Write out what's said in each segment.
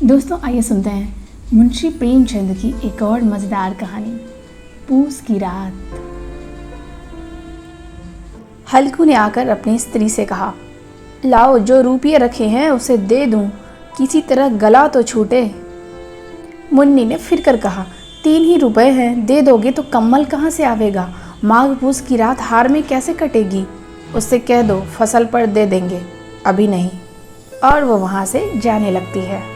दोस्तों आइए सुनते हैं मुंशी प्रेमचंद की एक और मज़ेदार कहानी, पूस की रात। हल्कू ने आकर अपनी स्त्री से कहा, लाओ जो रुपये रखे हैं उसे दे दूं, किसी तरह गला तो छूटे। मुन्नी ने फिर कर कहा, 3 ही रुपए हैं, दे दोगे तो कम्मल कहाँ से आवेगा? माघ पूस की रात हार में कैसे कटेगी? उससे कह दो फसल पर दे देंगे, अभी नहीं। और वो वहाँ से जाने लगती है।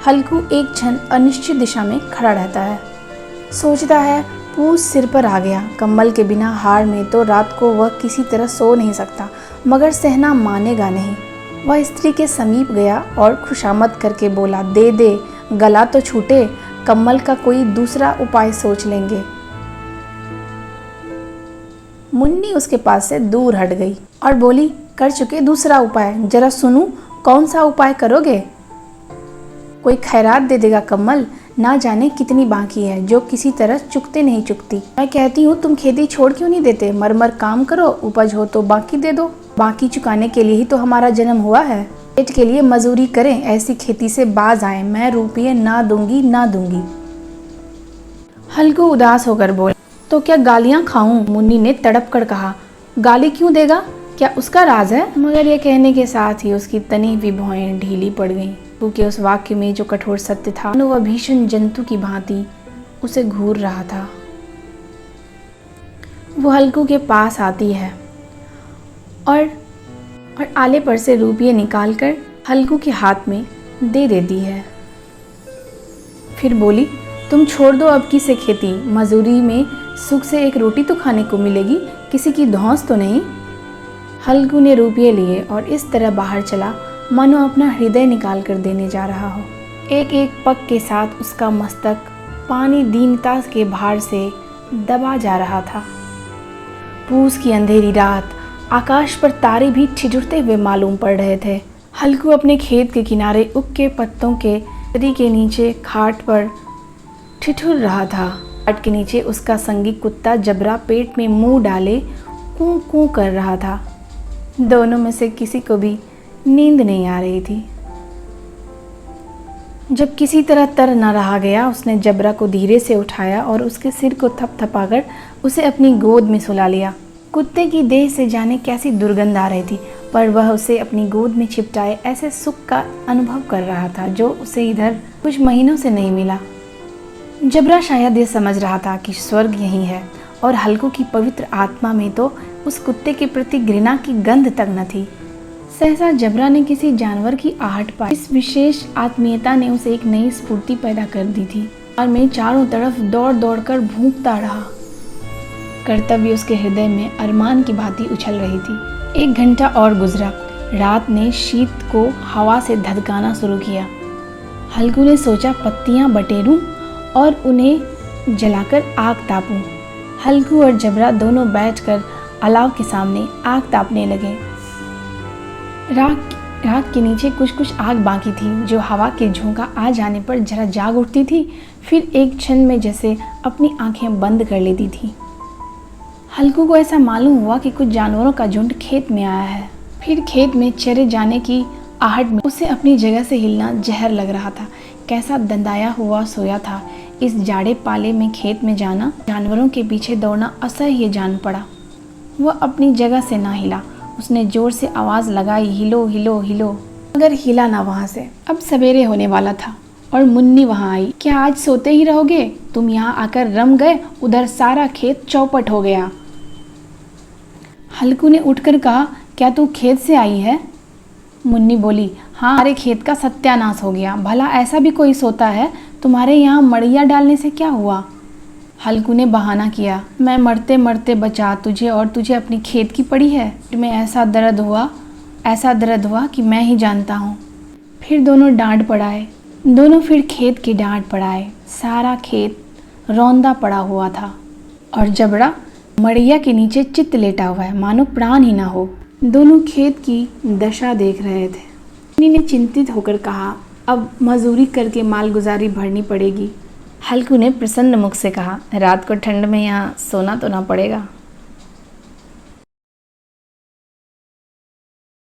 हल्कू एक क्षण अनिश्चित दिशा में खड़ा रहता है। सोचता है पूस सिर पर आ गया, कम्बल के बिना हार में तो रात को वह किसी तरह सो नहीं सकता, मगर सहना मानेगा नहीं। वह स्त्री के समीप गया और खुशामद करके बोला, दे दे, गला तो छूटे, कम्बल का कोई दूसरा उपाय सोच लेंगे। मुन्नी उसके पास से दूर हट गई और बोली, कर चुके दूसरा उपाय, जरा सुनूं कौन सा उपाय करोगे? कोई खैरात दे देगा कम्मल, ना जाने कितनी बाकी है जो किसी तरह चुकते नहीं चुकती। मैं कहती हूँ तुम खेती छोड़ क्यों नहीं देते? मरमर काम करो, उपज हो तो बाकी दे दो। बाकी चुकाने के लिए ही तो हमारा जन्म हुआ है। पेट के लिए मजूरी करें, ऐसी खेती से बाज आए। मैं रुपये ना दूंगी ना दूंगी। हल्कू उदास होकर बोले, तो क्या गालियाँ खाऊं? मुन्नी ने तड़प कर कहा, गाली क्यों देगा? क्या उसका राज है? मगर यह कहने के साथ ही उसकी तनी हुई भौहें ढीली पड़ गईं, क्योंकि उस वाक्य में जो कठोर सत्य था, वह भीषण जंतु की भांति उसे घूर रहा था। वो हल्कू के पास आती है और आले पर से रुपये निकालकर हल्कू के हाथ में दे देती है। फिर बोली, तुम छोड़ दो अब की से खेती, मजूरी में सुख से एक रोटी तो खाने को मिलेगी, किसी की धौंस तो नहीं। हल्कू ने रुपये लिए और इस तरह बाहर चला मानो अपना हृदय निकाल कर देने जा रहा हो। एक एक पग के साथ उसका मस्तक पानी दीनता के भार से दबा जा रहा था। पूस की अंधेरी रात, आकाश पर तारे भी ठिठुरते हुए मालूम पड़ रहे थे। हल्कू अपने खेत के किनारे उग के पत्तों के तरी के नीचे खाट पर ठिठुर रहा था। खाट के नीचे उसका संगी कुत्ता जबरा पेट में मुंह डाले कूं कूं कर रहा था। दोनों में से किसी को भी नींद नहीं आ रही थी। जब किसी तरह तर न रहा गया, उसने जबरा को धीरे से उठाया और उसके सिर को थपथपाकर उसे अपनी गोद में सुला लिया। कुत्ते की देह से जाने कैसी दुर्गंध आ रही थी, पर वह उसे अपनी गोद में छिपटाए ऐसे सुख का अनुभव कर रहा था जो उसे इधर कुछ महीनों से नहीं मिला। जबरा शायद ये समझ रहा था कि स्वर्ग यही है, और हल्कू की पवित्र आत्मा में तो उस कुत्ते के प्रति घृणा की गंध तक न थी। सहसा जबरा ने किसी जानवर की आहट पाई। इस विशेष आत्मीयता ने उसे एक नई स्फूर्ति पैदा कर दी थी और मैं चारों तरफ दौड़ दौड़ कर भूखता रहा। कर्तव्य उसके हृदय में अरमान की भांति उछल रही थी। 1 घंटा और गुजरा। रात ने शीत को हवा से धधकाना शुरू किया। हल्कू ने सोचा पत्तियां बटेरूं और उन्हें जलाकर आग तापूं। हल्कू और जबरा दोनों बैठकर अलाव के सामने आग तापने लगे। राख के नीचे कुछ कुछ आग बाकी थी, जो हवा के झोंका आ जाने पर जरा जाग उठती थी, फिर एक क्षण में जैसे अपनी आंखें बंद कर लेती थी। हल्कू को ऐसा मालूम हुआ कि कुछ जानवरों का झुंड खेत में आया है। फिर खेत में चरे जाने की आहट में उसे अपनी जगह से हिलना जहर लग रहा था। कैसा दंदाया हुआ सोया था। इस जाड़े पाले में खेत में जाना, जानवरों के पीछे दौड़ना असह्य जान पड़ा। वह अपनी जगह से ना हिला। उसने जोर से आवाज़ लगाई, हिलो हिलो हिलो, मगर हिला ना वहाँ से। अब सवेरे होने वाला था और मुन्नी वहाँ आई। क्या आज सोते ही रहोगे? तुम यहाँ आकर रम गए, उधर सारा खेत चौपट हो गया। हल्कू ने उठकर कहा, क्या तू खेत से आई है? मुन्नी बोली, हाँ, हमारे खेत का सत्यानाश हो गया। भला ऐसा भी कोई सोता है? तुम्हारे यहाँ मड़िया डालने से क्या हुआ? हल्कू ने बहाना किया, मैं मरते मरते बचा तुझे, और तुझे अपनी खेत की पड़ी है। में ऐसा दर्द हुआ कि मैं ही जानता हूँ। फिर दोनों डांट पड़ाए। दोनों फिर खेत की डांट पड़ाए। सारा खेत रौंदा पड़ा हुआ था और जबड़ा मड़िया के नीचे चित्त लेटा हुआ है, मानो प्राण ही ना हो। दोनों खेत की दशा देख रहे थे। मुन्नी ने चिंतित होकर कहा, अब मजूरी करके मालगुजारी भरनी पड़ेगी। हल्कू ने प्रसन्न मुख से कहा, रात को ठंड में यहाँ सोना तो ना पड़ेगा।